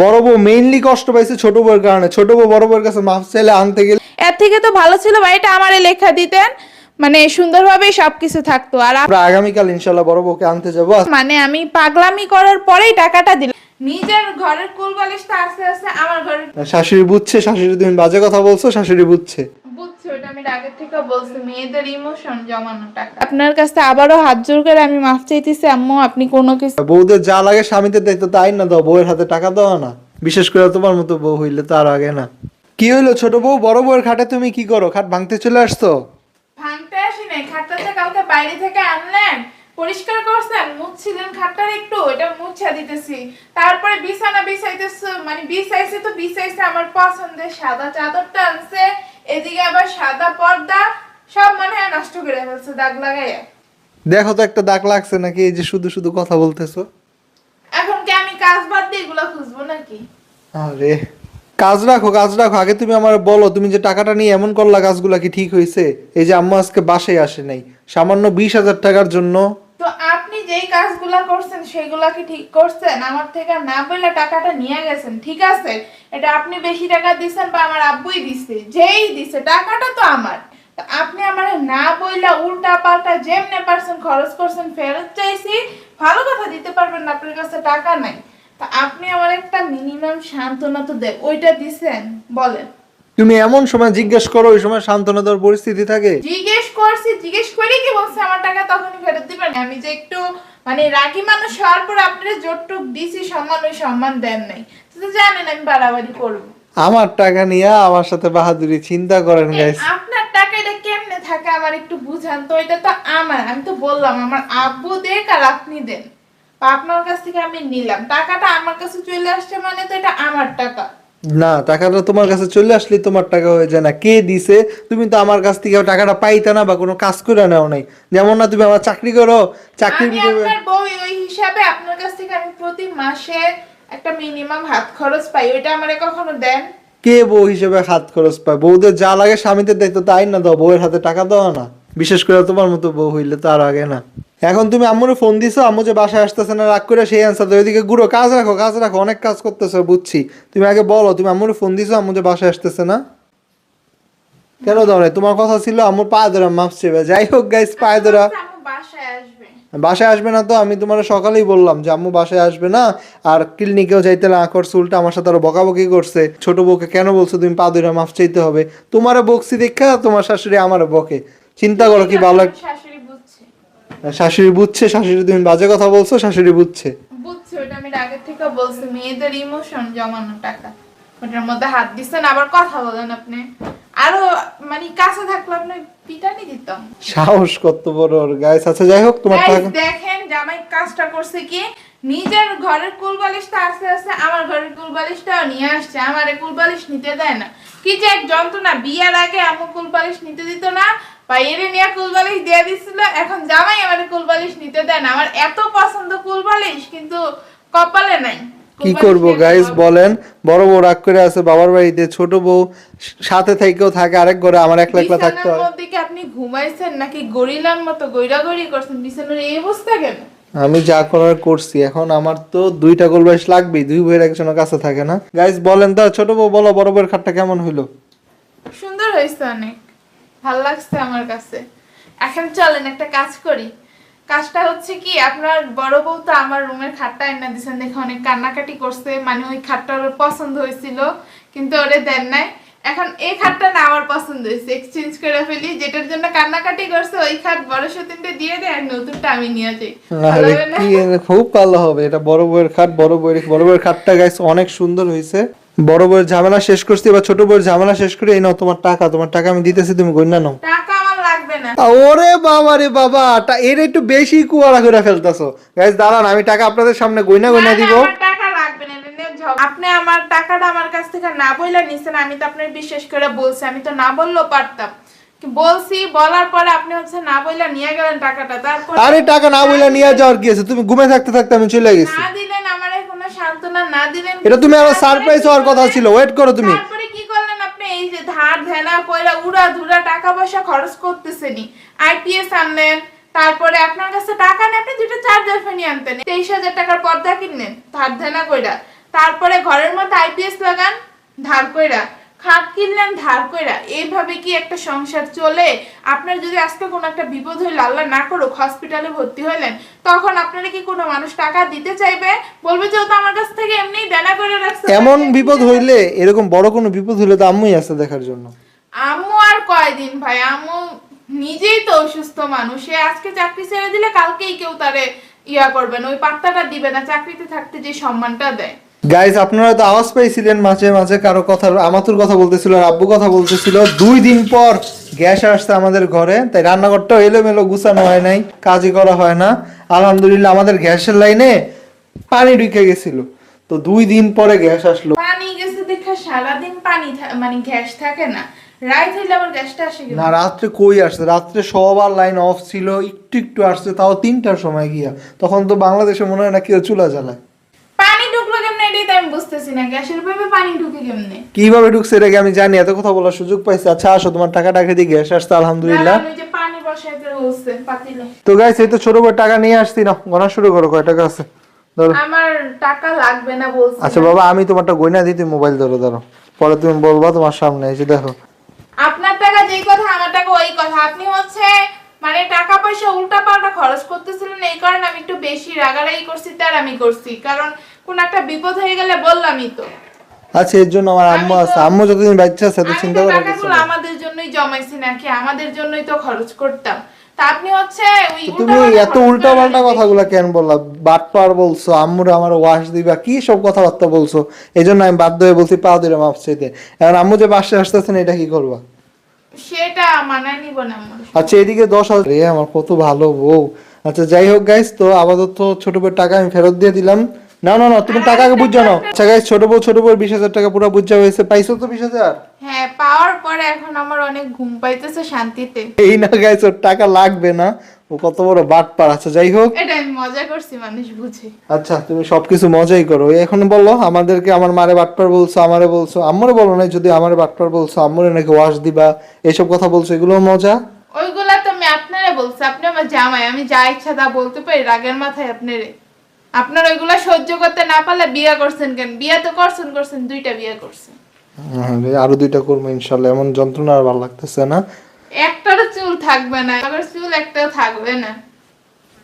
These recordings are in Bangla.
বড় বউ মেইনলি কষ্ট পাইছে ছোট বউর কারণে। ছোট বউ বড় বউর কাছে মাফ চাইলে আনতে গেলে এর থেকে তো ভালো ছিল বাড়িটা আমারে লেখা দিতেন, মানে সুন্দরভাবে সবকিছু থাকতো। আর আমরা আগামীকাল ইনশাল্লাহ বড় বউকে আনতে যাবো। মানে আমি পাগলামি করার পরেই টাকাটা দিলাম। নিজের ঘরের কুলবালিশটা আস্তে আস্তে আমার ঘরে শাশুড়ি বুঝছে, শাশুড়ি তুমি বাজে কথা বলছো, শাশুড়ি বুঝছে। বুঝছি, ওটা আমি আগের থেকে বলছি, মেয়েদের ইমোশন জমানো টাকা। আপনার কাছে আবারও হাত জোর করে আমি মাফ চাইতেছি আম্মু, আপনি কোনো কিছু বউদের যা লাগে স্বামীদের দায়িত্ব তাই না দাও, বউয়ের হাতে টাকা দেওয়া না, বিশেষ করে তোমার মতো বউ হইলে তো আর আগে না। কি হইলো ছোট বউ, বড় বউয়ের খাটে তুমি কি করো? খাট ভাঙতে চলে আসছো? ভাঙতে আসি নাই, খাটটাতে কালকে বাইরে থেকে আনলেন, পরিষ্কার করছেন, মুছছিলেন খাটটার একটু, এটা মুছা দিতেছি। তারপরে বিছানা বিছাইতেছে, মানে বিছাইছে তো বিছাইছে, আমার পছন্দের সাদা চাদরটা আনছে, এদিকে আবার সাদা পর্দা, সব মানে নষ্ট করে ফেলছে দাগ লাগাইয়া। দেখো তো একটা দাগ লাগছে নাকি? এই যে শুধু শুধু কথা বলতেছো। এখন কি আমি কাজ বাদ দিয়ে এগুলো খুঁজবো নাকি? আরে কাজ রাখো, কাজ রাখো। আগে তুমি আমার বলো, তুমি যে টাকাটা নিয়ে এমন করলা, কাজগুলা কি ঠিক হয়েছে? এই যে আম্মু আজকে বাসায় আসে নাই সামান্য 20,000 টাকার জন্য। তো আপনি যেই কাজগুলা করছেন সেগুলা কি ঠিক করছেন? আমার থেকে না বলে টাকাটা নিয়ে গেছেন, ঠিক আছে, এটা আপনি বেশি টাকা দিচ্ছেন বা আমার আব্বুই দিচ্ছে, যেই দিচ্ছে টাকাটা তো আমার। তো আপনি আমার না বইলা উল্টা পাল্টা যেমনে পারছেন খরচ করছেন, ফেরত চাইছি, ভালো কথা দিতে পারবেন না, আপনার কাছে টাকা নাই। তা আপনি আমার একটা মিনিমাম সান্ত্বনা তো দেন, ওইটা দিছেন? বলেন। তুমি এমন সময় জিজ্ঞেস করো, ওই সময় সান্ত্বনা দেওয়ার পরিস্থিতি থাকে? জিজ্ঞেস করছি, জিজ্ঞেস করে কি বলছে আমার টাকা তখনই ফেরত দিবেন? আমি যে একটু মানে রাগী মানুষ হওয়ার পর আপনারা যতটুক দিছি সম্মান, ওই সম্মান দেন নাই, তো জানেন আমি বাড়াবাড়ি করব। আমার টাকা নিয়ে আমার সাথে বাহাদুরি, চিন্তা করেন গাইস। আপনার টাকা এটা কেমনে থাকে আমার একটু বুঝান তো, এটা তো আমার, আমি তো বললাম আমার আব্বু দেখ আর আপনি দেন, বা আপনার কাছ থেকে আমি নিলাম, টাকাটা আমার কাছে চলে আসছে মানে তো এটা আমার টাকা। না, টাকাটা তোমার কাছে চলে আসলে তোমার টাকা হয়ে যায় না। কে দিছে? তুমি তো আমার কাছ থেকে টাকাটা পাইতে না, বা কোনো কাজ করে নাও নাই। যেমন না তুমি আমার চাকরি করো, চাকরির আমি বিনিময়ে আপনার বউ, ওই হিসাবে আপনার কাছ থেকে আমি প্রতি মাসে একটা মিনিমাম হাত খরচ পাই, ওইটা আমারে কখনো দেন? কে বউ হিসেবে হাত খরচ পায়? বউদের যা লাগে স্বামীদের দায়িত্ব তাই না দাও, বউয়ের হাতে টাকা দেওয়া না, বিশেষ করে তোমার মতো বউ হইলে তো আর আগে না। এখন তুমি আম্মুরে ফোন দিছো, আম্মু যে বাসায় আসতেছে না, রাগ করে সেই অ্যান্সার দাও। ওইদিকে ঘুরো, কাজ রাখো, কাজ রাখো, অনেক কাজ করতেছো বুঝছি। তুমি আগে বলো, তুমি আম্মুরে ফোন দিছো আম্মু যে বাসায় আসতেছে না? কেন দাও নাই? তোমার কথা ছিল আম্মুর পায়ে ধরা মাপ চেবে। যাই হোক গাইস, পায়ে ধরা আম্মু বাসায় আসবে। বাসায় আসবে না তো? আমি তোমার সকালেই বললাম যে আম্মু বাসায় আসবে না, আর ক্লিনিকেও যাইতে না করছে, উল্টা আমার সাথে আরো বকাবকি করছে। ছোট বউকে কেন বলছো তুমি পা ধরে মাফ চাইতে হবে? তোমারে বকছি দেখা তোমার শাশুড়ি আমারে বকে। চিন্তা করো কি ভালো। শাশুড়ি বুঝছে, শাশুড়ি বুঝছে, শাশুড়ি তুমি বাজে কথা বলছো, শাশুড়ি বুঝছে। বুঝছে, ওটা আমি আগের থেকে বলছি, মেয়েদের ইমোশন জমানো টাকা, ওটার মধ্যে হাত দিচ্ছেন, আবার কথা বলেন আপনি। আরো মানে কাছে থাকলে আপনি পিটানি দিতাম। সাহস কত বড় ওর গাইস। আচ্ছা যাই হোক, তোমার Guys, টাকা দেখেন জামাই কাজটা করছে কি, নিজের ঘরের কুলবালিশটা আস্তে আস্তে আমার ঘরের কুলবালিশটাও নিয়ে আসছে, আমারে কুলবালিশ নিতে দেয় না। কি যে এক যন্ত্রণা, বিয়ার আগে আম্মু কুলবালিশ নিতে দিত না, বা এরে নিয়ে কুলবালিশ দিয়ে দিছিল, এখন জামাই আমারে কুলবালিশ নিতে দেয় না। আমার এত পছন্দ কুলবালিশ, কিন্তু কপালে নাই। কি কুলবালিশ করব নিয়ে গাইস যাবো। বলেন? বড় বউ রাগ করে আছে বাবার বাড়িতে, ছোট বউ সাথে থেকেও থাকে আরেক ঘরে, আমার একলা একলা থাকতে বিছানার হয়। মধ্যে কি আপনি ঘুমাইছেন নাকি গরিলার মতো গইরাগরি করছেন? বিছানার এই অবস্থা কেন? আমি যা করার করছি, এখন আমার তো দুইটা গোলবাইশ লাগবেই, দুই বইয়ের একজনের কাছে থাকে না। গাইস বলেন তো, ছোট বউ বলো, বড় বউয়ের খাটটা কেমন হইলো? সুন্দর হয়েছে অনেক, ভাল লাগছে আমার কাছে। এখন চলেন একটা কাজ করি। কাজটা হচ্ছে কি, আপনার বড় বউ তো আমার রুমের খাটটা এনে দিয়েছেন, দেখে অনেক কান্নাকাটি করছে, মানে ওই খাটটা ওর পছন্দ হয়েছিল কিন্তু ওরে দেন নাই। এখন এই খাটটা না আমার পছন্দ হয়েছে, এক্সচেঞ্জ করে ফেলি, যেটার জন্য কান্নাকাটি করছে ওই খাট বড় সতীনটা দিয়ে দেয়, আর নতুনটা আমি নিয়ে যাই। ভালো আরে হবে না? কি, খুব ভালো হবে এটা। বড় বউয়ের খাট, বড় বউয়ের খাটটা গাইস অনেক সুন্দর হয়েছে। বড় বউয়ের ঝামেলা শেষ করছি, এবার ছোট বউয়ের ঝামেলা শেষ করে এই নাও তোমার টাকা। তোমার টাকা আমি দিতেছি, তুমি গইনা নাও। টাকা আমার লাগবে না। ওরে বাবা রে বাবা, এর একটু বেশি কুয়ারা করে ফেলতাছো। গাইস দাঁড়ান, আমি টাকা আপনাদের সামনে গইনা না গইনা না, দিব। আমার টাকা লাগবে না, এটা নিয়ে আপনি আমার টাকাটা আমার কাছ থেকে না বইলা নিছেন, আমি তো আপনার বিশ্বাস করে বলছি, আমি তো না বললেও পারতাম, বলছি, বলার পরে আপনি হচ্ছে না বইলা নিয়ে গেলেন টাকাটা, তারপর আরে টাকা না বইলা নিয়ে যাওয়ার কি আছে? তুমি ঘুমে থাকতে থাকতে আমি চলে গেছি। না দিলেন আমারে কোনো সান্ত্বনা, না দিলেন এটা তুমি আরো তারপরে সারপ্রাইজ কি হওয়ার কথা করলেন? ছিল, ওয়েট করো তুমি। তারপরে কি করলেন আপনি? এই যে ধার দেনা কইরা উড়া ধুরা টাকা পয়সা খরচ করতেছেনই, আইপিএস আনলেন, তারপরে আপনার কাছে টাকা নেই, আপনি দুটো চার্জার ফ্যান আনতেন, 23,000 টাকার পর্দা কিনলেন ধার দেনা কইরা, তারপরে ঘরের আইপিএস লাগান ধার কইরা, খাট কিনলেন ধার কইরা। এইভাবে কি একটা সংসার চলে? আপনার যদি আজকে কোনো একটা বিপদ হইল, আল্লাহ না করুক হসপিটালে ভর্তি হইলেন, তখন আপনারা কি কোনো মানুষ টাকা দিতে চাইবে? বলবে যে ও তো আমার কাছ থেকে এমনি দেনা করে রাখছে। এমন বিপদ হইলে, এরকম বড় কোনো বিপদ হইলে তো আম্মুই আছে দেখার জন্য। আম্মু আর কয়দিন ভাই, আম্মু নিজেই তো অসুস্থ মানুষ। সে আজকে চাকরি ছেড়ে দিলে কালকেই কেউ তারে ইয়া করবেন, ওই পাত্তাটা দিবে না, চাকরিতে থাকতে যে সম্মানটা দেয়। গাইজ আপনারা তো আওয়াজ পাইছিলেন মাঝে মাঝে কারো কথা, আমাতুর কথা বলতেছিল আর আব্বু কথা বলতেছিল। 2 দিন পর গ্যাস আসছে আমাদের ঘরে, তাই রান্নাঘরটাও এলোমেলো গুছানো হয় নাই, কাজই করা হয় না। আলহামদুলিল্লাহ আমাদের গ্যাসের লাইনে পানি ঢুকে গেছিল, তো 2 দিন পরে গ্যাস আসলো। পানি গেছে দেখা সারাদিন পানি মানে গ্যাস থাকে না, রাত হইলে আবার গ্যাসটা আসে না রাত্রে কই আসছে, রাত্রে সবার লাইন অফ ছিল, একটু একটু আসছে, তাও 3টার সময় গিয়া। তখন তো বাংলাদেশে মনে হয় না কেউ চুলা জ্বালায়। পানি ঢুকলো কেমনে এটাই তো আমি বুঝতেছি না, গ্যাসের পাইপে পানি ঢুকে কেমনে, কিভাবে ঢুকছে এটাকে আমি জানি, এত কথা বলার সুযোগ পাইছি। আচ্ছা আসো, তোমার টাকা দিয়ে গ্যাস আসছে আলহামদুলিল্লাহ। আমি যে পানি বসাইতে বলছে পাতিলে। তো গাইস এই তো ছোট বড় টাকা নিয়ে আসছি না, গণা শুরু করো কয় টাকা আছে ধরো। আমার টাকা লাগবে না বলছি। আচ্ছা বাবা আমি তোমারটা গয়না দিই, তুমি মোবাইল ধরো ধরো, পরে তুমি বলবা তোমার সামনে এসে দেখো। আপনার টাকা যেই কথা আমার টাকা ওই কথা। আপনি হচ্ছে মানে টাকা পয়সা উল্টা পাল্টা খরচ করতেছিলেন, এই কারণে আমি একটু বেশি রাগারাগি করছি, তার আমি করছি, কারণ কোন একটা বিপদ হয়ে গেলে বললামই তো। আচ্ছা এর জন্য আমার আম্মু আছে, আম্মু যতদিন বাচ্চা আছে তো চিন্তা করার কিছু টাকাগুলো নেই। আমাদের জন্যই জমাইছি নাকি, আমাদের জন্যই তো খরচ করতাম। তা আপনি হচ্ছে ওই তুমি এত উল্টা পাল্টা কথাগুলো কেন বললা? বাটপার বলছো, আম্মুরা আমার ওয়াশ দিবা, কি সব কথাবার্তা বলছো, এই জন্য আমি বাধ্য হয়ে বলছি পাও দিলে মাপ চাইতে। এখন আম্মু যে বাসে আসতেছেন এটা কি করবা? সেটা মানায় নিব না আমার। আচ্ছা এদিকে 10,000, আমার কত ভালো বউ। আচ্ছা যাই হোক গাইস, তো আপাতত ছোট বউর টাকা আমি ফেরত দিয়ে দিলাম। না না না তুমি টাকা আগে বুঝছো না। আচ্ছা গাইস ছোট বউর 20,000 টাকা পুরো বুঝা হয়েছে, পাইছো তো 20,000? হ্যাঁ পাওয়ার পরে এখন আমার অনেক ঘুম পাইতেছে শান্তিতে। এই না গাইস ওর টাকা লাগবে না, ও কত বড় বাটপার। আচ্ছা যাই হোক, এটা আমি মজা করছি, মানুষ বুঝে। আচ্ছা তুমি সবকিছু মজাই করো। এখন বলো আমাদেরকে, আমার মারে বাটপার বলছো, আমারে বলছো, আম্মুরে বলো না, যদি আমারে বাটপার বলছো, আম্মুরে নাকি ওয়াশ দিবা, এইসব কথা বলছো, এগুলো মজা? ওইগুলা তো আমি আপনারে বলছি, আপনি আমার জামাই, আমি যা ইচ্ছা তা বলতে পারি রাগের মাথায় আপনারে। আপনার ওইগুলা সহ্য করতে না পারলে বিয়ে করছেন কেন? বিয়ে তো করছেন 2টা বিয়ে করছেন। আরো 2টা করবো ইনশাল্লাহ, এমন যন্ত্রণা আর ভালো লাগতেছে না। একটারও চুল থাকবে না, আবার চুল একটাও থাকবে না।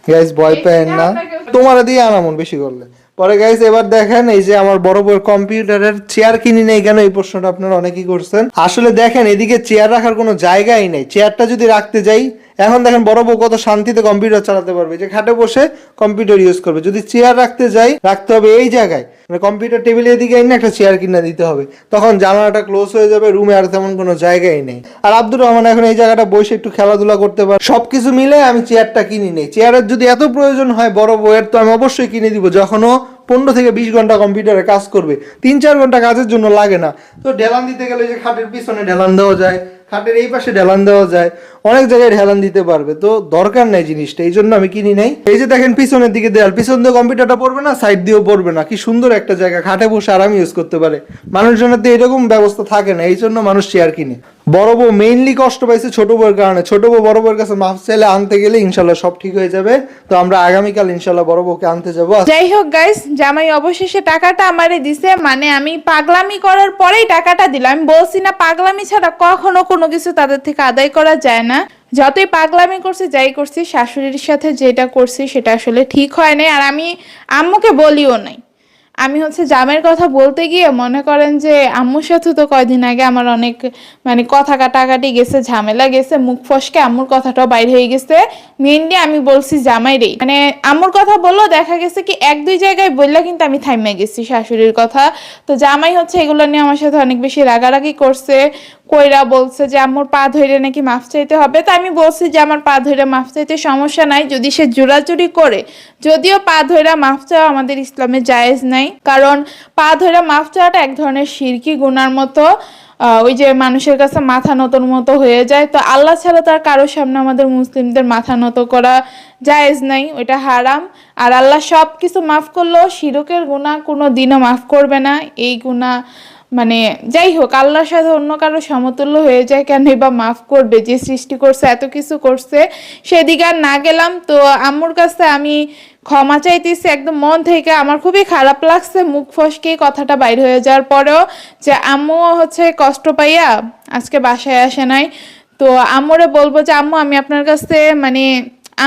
গাইস ভয় পেন না, তোমার দিয়ে আনামন বেশি করলে পরে। গাইস এবার দেখেন, এই যে আমার বড় বড় কম্পিউটারের চেয়ার কিনি নেই কেন, এই প্রশ্নটা আপনারা অনেকেই করছেন। আসলে দেখেন এদিকে চেয়ার রাখার কোনো জায়গাই নেই, চেয়ারটা যদি রাখতে যাই, এখন দেখেন বড় বউ কত শান্তিতে কম্পিউটার চালাতে পারবে, যে খাটে বসে কম্পিউটার ইউজ করবে। যদি চেয়ার রাখতে যাই, রাখতে হবে এই জায়গায়, মানে কম্পিউটার টেবিলের দিকে এনে একটা চেয়ার কিনে দিতে হবে, তখন জানালাটা ক্লোজ হয়ে যাবে, রুমে আর তেমন কোনো জায়গাই নেই। আর আব্দুর রহমান এখন এই জায়গাটা বসে একটু খেলাধুলা করতে পারে, সবকিছু মিলে আমি চেয়ারটা কিনি নেই। চেয়ারের যদি এত প্রয়োজন হয় বড় বউয়ের, তো আমি অবশ্যই কিনে দিব, যখনও 15 থেকে 20 ঘন্টা কম্পিউটারে কাজ করবে, 3-4 ঘন্টা কাজের জন্য লাগে না। তো ঢেলান দিতে গেলে যে খাটের পিছনে ঢেলান দেওয়া যায়, খাটের এই পাশে ঢেলান দেওয়া যায়, অনেক জায়গায় ঢেলান দিতে পারবে, তো দরকার নেই জিনিসটা, এই জন্য আমি কিনি নাই। এই যে দেখেন পিছনের দিকে দেয়াল, পিছন দিয়ে কম্পিউটারটা পড়বে না, সাইড দিয়েও পড়বে না, কি সুন্দর একটা জায়গা, খাটে বসে আরাম ইউজ করতে পারে। মানুষজনের তো এরকম ব্যবস্থা থাকে না, এই জন্য মানুষ চেয়ার কিনে। বড় বউ মেইনলি কষ্ট পাইছে ছোট বউয়ের কারণে। ছোট বউ বড় বউয়ের কাছে মাফ চাইলে আনতে গেলে ইনশাল্লাহ সব ঠিক হয়ে যাবে। তো আমরা আগামীকাল ইনশাল্লাহ বড় বউকে আনতে যাবো। যাই হোক গাইস, জামাই অবশেষে টাকাটা আমারে দিছে, মানে আমি পাগলামি করার পরেই টাকাটা দিলাম। আমি বলছি না পাগলামি ছাড়া কখনো কোনো কিছু তাদের থেকে আদায় করা যায় না। যতই পাগলামি করছি যাই করছি, শাশুড়ির সাথে যেটা করছি সেটা আসলে ঠিক হয় নাই, আর আমি আম্মুকে বলিও নাই। আমি হচ্ছে জামের কথা বলতে গিয়ে মনে করেন যে আম্মুর সাথে তো কয়দিন আগে আমার অনেক মানে কথা কাটাকাটি গেছে, ঝামেলা গেছে, মুখ ফসকে আম্মুর কথাটাও বাইরে হয়ে গেছে। মেইনলি আমি বলছি জামাইরেই, মানে আম্মুর কথা বললো, দেখা গেছে কি 1-2 জায়গায় বললে কিন্তু আমি থাইমে গেছি শাশুড়ির কথা। তো জামাই হচ্ছে এগুলো নিয়ে আমার সাথে অনেক বেশি রাগারাগি করছে, কইরা বলছে যে আম্মুর পা ধরে নাকি মাফ চাইতে হবে। তো আমি বলছি যে আমার পা ধরে মাফ চাইতে সমস্যা নাই, যদি সে জোরাজুরি করে। যদিও পা ধরে মাফ চাওয়া আমাদের ইসলামে জায়েজ নাই, কারণ পা ধরে মাফ চাওয়াটা এক ধরনের শিরকি গুনার মতো, ওই যে মানুষের কাছে মাথা নতর মতো হয়ে যায়। তো আল্লাহ ছাড়া তার কারোর সামনে আমাদের মুসলিমদের মাথা নত করা জায়েজ নাই, ওইটা হারাম। আর আল্লাহ সব কিছু মাফ করলেও শিরকের গুনাহ কোনো দিনও মাফ করবে না। এই গুনাহ মানে যাই হোক, আল্লাহর সাথে অন্য কারো সমতুল্য হয়ে যায় কেন বা মাফ করবে, যে সৃষ্টি করছে এত কিছু করছে। সেদিকে আর না গেলাম। তো আম্মুর কাছে আমি ক্ষমা চাইতেছি একদম মন থেকে। আমার খুবই খারাপ লাগছে মুখ ফসকে কথাটা বাইর হয়ে যাওয়ার পরেও, যে আম্মু হচ্ছে কষ্ট পাইয়া আজকে বাসায় আসে নাই। তো আম্মুরে বলবো যে আম্মু আমি আপনার কাছে মানে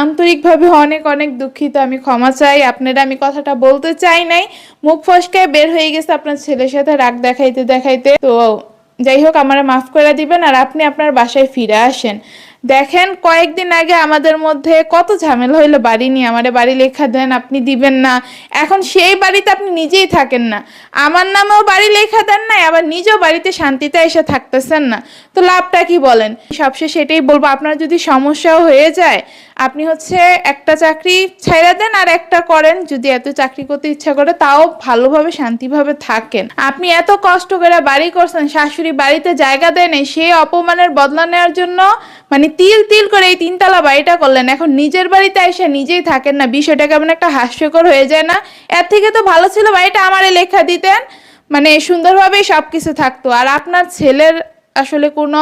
আন্তরিকভাবে অনেক অনেক দুঃখিত, আমি ক্ষমা চাই। আপনারা আমি কথাটা বলতে চাই নাই, মুখ ফসকায় বের হয়ে গেছে আপনার ছেলের সাথে রাগ দেখাইতে দেখাইতে। তো যাই হোক আমারে মাফ করে দিবেন, আর আপনি আপনার বাসায় ফিরে আসেন। দেখেন কয়েকদিন আগে আমাদের মধ্যে কত ঝামেলা হইলো বাড়ি নিয়ে, আমারে বাড়ি লেখা দেন আপনি দিবেন না, এখন সেই বাড়িতে আপনি নিজেই থাকেন না, আমার নামেও বাড়ি লেখা দেন না, আবার নিজেও বাড়িতে শান্তিতে এসে থাকতেছেন না। তো লাভটা কি বলেন? সবশেষে এটাই বলবো, আপনার যদি সমস্যাও হয়ে যায় আপনি হচ্ছে একটা চাকরি ছাইড়া দেন আর একটা করেন, যদি এত চাকরি করতে ইচ্ছা করে তাও ভালোভাবে শান্তিভাবে থাকেন। আপনি এত কষ্ট করে বাড়ি করছেন, শাশুড়ি বাড়িতে জায়গা দেয় নাই, সেই অপমানের বদলা নেওয়ার জন্য মানে তিল তিল করে এই 3 তলা বাড়িটা করলেন, এখন নিজের বাড়িতে এসে নিজেই থাকেন না। বিষয়টা কেমন একটা হাস্যকর হয়ে যায় না? এর থেকে তো ভালো ছিল বাড়িটা আমারে লেখা দিতেন, মানে সুন্দরভাবেই সবকিছু থাকতো। আর আপনার ছেলের আসলে কোনো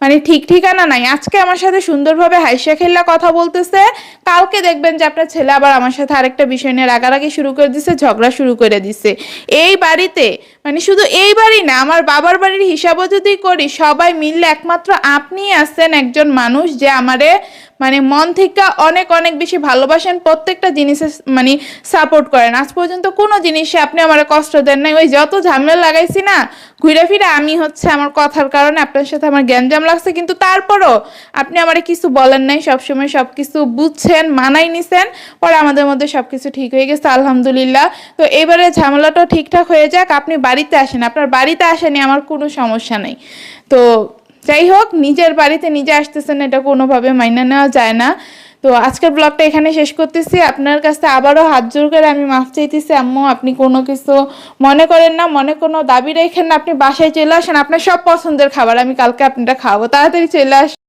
মানে ঠিক ঠিকানা নাই, আজকে আমার সাথে সুন্দরভাবে হাইসা খেললা কথা বলতেছে, কালকে দেখবেন যে আপনার ছেলে আবার আমার সাথে আরেকটা বিষয় নিয়ে রাগারাগি শুরু করে দিছে, ঝগড়া শুরু করে দিছে। এই বাড়িতে মানে শুধু এই বাড়ি না, আমার বাবার বাড়ির হিসাবও যদি করি, সবাই মিললে একমাত্র আপনিই আছেন একজন মানুষ যে আমারে মানে মন থেকে অনেক অনেক বেশি ভালোবাসেন, প্রত্যেকটা জিনিসে মানে সাপোর্ট করেন। আজ পর্যন্ত কোনো জিনিসে আপনি আমার কষ্ট দেন নাই। ওই যত ঝামেলা লাগাইছি না ঘুরে ফিরে আমি হচ্ছে আমার কথার কারণে আপনার সাথে আমার গ্যাঞ্জাম লাগছে, কিন্তু তারপরও আপনি আমারে কিছু বলেন নাই, সবসময় সবকিছু বুঝছেন, মানাই নিছেন, পরে আমাদের মধ্যে সবকিছু ঠিক হয়ে গেছে আলহামদুলিল্লাহ। তো এবারে ঝামেলাটাও ঠিকঠাক হয়ে যাক, আপনি বাড়িতে আসেন, আপনার বাড়িতে আসেনি আমার কোনো সমস্যা নেই। তো যাই হোক, নিজের বাড়িতে নিজে আসতেছেন, এটা কোনোভাবে মাইনা নেওয়া যায় না। তো আজকের ব্লগটা এখানে শেষ করতেছি, আপনার কাছে আবারও হাত জোর করে আমি মাফ চাইতেছি আম্মু, আপনি কোনো কিছু মনে করেন না, মনে কোনো দাবি রেখেন না, আপনি বাসায় চলে আসেন, আপনার সব পছন্দের খাবার আমি কালকে আপনারা খাওয়াবো, তাড়াতাড়ি চলে আসেন।